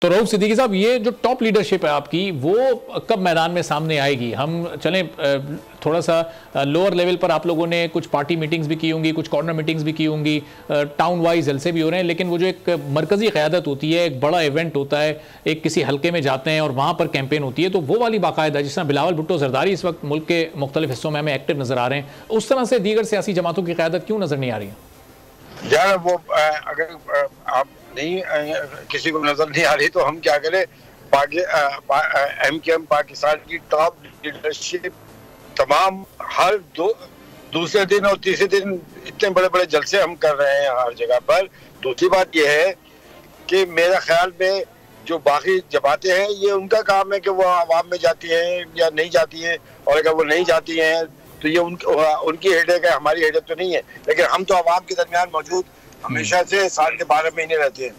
तो रऊफ सिद्दीकी साहब, ये जो टॉप लीडरशिप है आपकी, वो कब मैदान में सामने आएगी? हम चलें थोड़ा सा लोअर लेवल पर, आप लोगों ने कुछ पार्टी मीटिंग्स भी की होंगी, कुछ कॉर्नर मीटिंग्स भी की होंगी, टाउन वाइज जलसे भी हो रहे हैं, लेकिन वो जो एक मरकजी क़यादत होती है, एक बड़ा इवेंट होता है, एक किसी हल्के में जाते हैं और वहाँ पर कैंपेन होती है, तो वो वाली बाकायदा, जिस तरह बिलावल भुट्टो ज़रदारी इस वक्त मुल्क के मुख्तलिफ हिस्सों में हमें एक्टिव नज़र आ रहे हैं, उस तरह से दीगर सियासी जमातों की क़यादत क्यों नज़र नहीं आ रही है? यार वो अगर आप नहीं किसी को नजर नहीं आ रही तो हम क्या करें? MKM पाकिस्तान की टॉप लीडरशिप तमाम हर दूसरे दिन और तीसरे दिन इतने बड़े बड़े जलसे हम कर रहे हैं हर जगह पर। दूसरी बात यह है कि मेरा ख्याल में जो बाकी जमातें हैं, ये उनका काम है कि वो आवाम में जाती हैं या नहीं जाती हैं, और अगर वो नहीं जाती हैं तो ये उनकी हेडेक है, हमारी हेडेक तो नहीं है। लेकिन हम तो आवाम के दरमियान मौजूद हमेशा से साल के 12 महीने रहते हैं।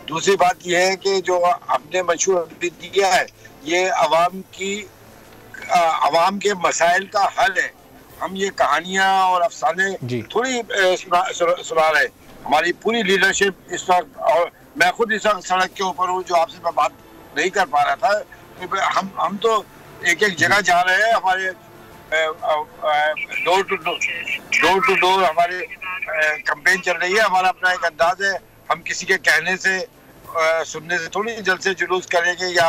दूसरी बात यह है कि जो हमने मंशूर दिया है, ये आवाम के मसाइल का हल है। हम ये कहानियां और अफसाने थोड़ी सुना रहे। हमारी पूरी लीडरशिप इस वक्त, और मैं खुद इस वक्त सड़क के ऊपर हूँ, जो आपसे मैं बात नहीं कर पा रहा था। हम तो एक एक जगह जा रहे हैं। हमारे डोर टू डोर हमारे कैंपेन चल रही है। हमारा अपना एक अंदाज है, हम किसी के कहने से सुनने से थोड़ी जलसे जुलूस करेंगे या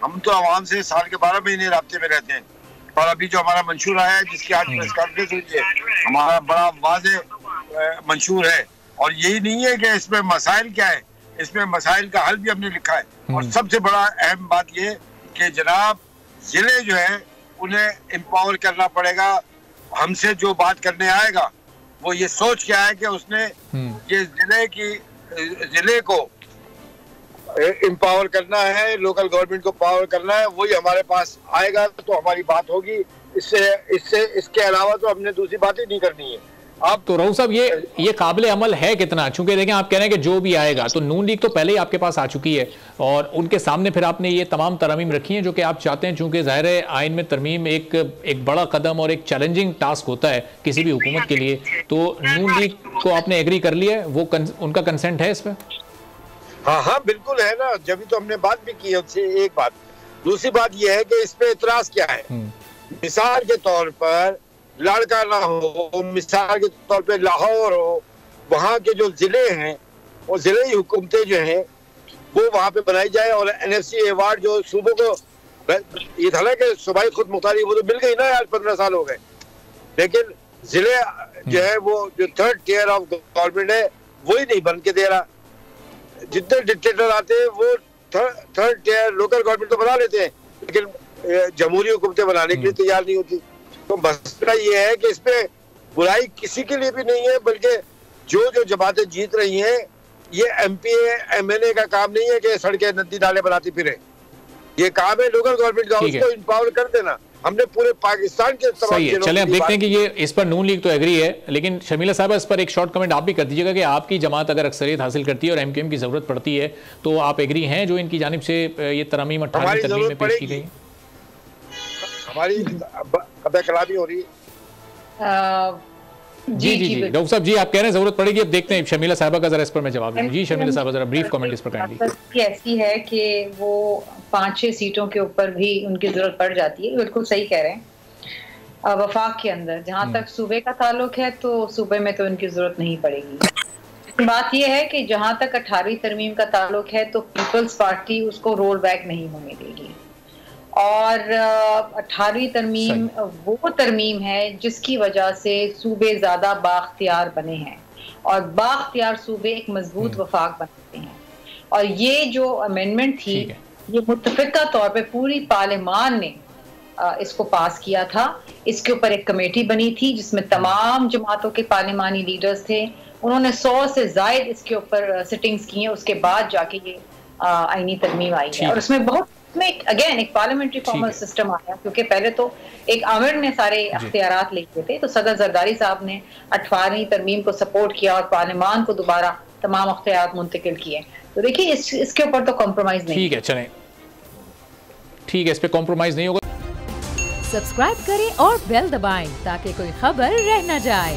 हम तो आवाम से साल के 12 महीने राब्ते में रहते हैं। और अभी जो हमारा मंशूर आया है, जिसकी आज प्रेस कॉन्फ्रेंस हुई है, हमारा बड़ा वाज़ेह मंशूर है। और यही नहीं है कि इसमें मसाइल क्या है, इसमें मसाइल का हल भी हमने लिखा है। और सबसे बड़ा अहम बात यह कि जनाब जिले जो है उन्हें एम्पावर करना पड़ेगा। हमसे जो बात करने आएगा वो ये सोच के आए कि उसने ये जिले को एम्पावर करना है, लोकल गवर्नमेंट को पावर करना है। वही हमारे पास आएगा तो हमारी बात होगी। इसके अलावा तो हमने दूसरी बात ही नहीं करनी है। आप तो रऊफ साहब, ये काबिल अमल है कितना? चूंकि देखें, आप कह रहे हैं कि जो भी आएगा, तो नून लीग तो पहले ही आपके पास आ चुकी है और उनके सामने फिर आपने ये तमाम तरमीम रखी हैं जो कि आप चाहते हैं। चूंकि ज़ाहिर है आइन में तरमीम एक बड़ा कदम और एक चैलेंजिंग टास्क होता है किसी भी हुकूमत के लिए, तो नून लीग को आपने एग्री कर लिया है, वो उनका कंसेंट है इस पर? हाँ बिल्कुल है ना, जब तो हमने बात भी की है उससे। एक बात, दूसरी बात यह है कि इस पे इतराज क्या है। मिसाल के तौर पर लड़का ना हो, मिसाल के तौर पे लाहौर हो, वहाँ के जो जिले हैं वो जिले हुकूमतें जो हैं वो वहाँ पे बनाई जाए। और NFC अवार्ड जो सूबों को, ये था ना कि सूबाई खुद मुख्तारी, वो तो मिल गई ना यार, 15 साल हो गए। लेकिन जिले जो है वो जो थर्ड टियर ऑफ गवर्नमेंट है वही नहीं बन के दे रहा। जितने डिक्टेटर आते हैं वो थर्ड टियर लोकल गवर्नमेंट तो बना लेते हैं, लेकिन जमहूरी हुकूमतें बनाने के लिए तैयार नहीं होती। तो मसला ये है कि इसमें बुराई किसी के लिए भी नहीं है, बल्कि जो जमातें जीत रही हैं, ये MPA MNA का काम नहीं है कि सड़कें नदी नाले बनाती फिरे। ये काम है लोकल गवर्नमेंट का, उसको इंपावर कर देना। हमने पूरे पाकिस्तान के सही है। चलें अब देखते हैं कि ये इस पर नून लीग तो एग्री है, लेकिन शर्मिला साहब इस पर एक शॉर्ट कमेंट आप भी कर दीजिएगा कि आपकी जमात अगर अक्सरियत हासिल करती है और MKM की जरूरत पड़ती है, तो आप एग्री हैं जो इनकी जानिब से ये तरमीम 18वीं तरमीम में पेश की गई? हमारी कलामी हो रही है। जी डॉक्टर साहब जी, आप कह रहे हैं जरूरत पड़ेगी। अब देखते हैं शर्मिला साहबा का जरा इस पर मैं जवाब दूं। जी शर्मिला साहब, जरा ब्रीफ कमेंट इस पर काइंडली। ऐसी है कि वो 5-6 सीटों के ऊपर भी उनकी जरूरत पड़ जाती है। बिल्कुल सही कह रहे हैं। वफाक के अंदर जहां तक सूबे का ताल्लुक है, तो सूबे में तो उनकी जरूरत नहीं पड़ेगी। बात यह है कि जहां तक 18वीं तरमीम का ताल्लुक है, तो पीपल्स पार्टी उसको रोल बैक नहीं होने देगी। और 18वीं तरमीम वो तरमीम है जिसकी वजह से सूबे ज्यादा बाख्तियार बने हैं, और बाख्तियार सूबे एक मजबूत वफाक बनाते हैं। और ये जो अमेंडमेंट थी, ये मुत्तफिका तौर पे पूरी पार्लियामान ने इसको पास किया था। इसके ऊपर एक कमेटी बनी थी जिसमें तमाम जमातों के पार्लियामानी लीडर्स थे। उन्होंने 100 से ज्यादा इसके ऊपर सिटिंग्स की हैं। उसके बाद जाके ये आईनी तरमीम आई है। और उसमें बहुत अगेन एक पार्लियामेंट्री फॉर्मल सिस्टम आया, क्योंकि पहले तो एक आमिर ने सारे अख्तियारात लेके थे, तो सदर जरदारी साहब ने 18वीं तरमीम को सपोर्ट किया और पार्लियामान को दोबारा तमाम अख्तियारात मुंतकिल किए। तो देखिए इसके ऊपर तो कॉम्प्रोमाइज नहीं। ठीक है, चलें, ठीक है, इस पे कॉम्प्रोमाइज नहीं होगा। सब्सक्राइब करें और बेल दबाएं ताकि कोई खबर रह न जाए।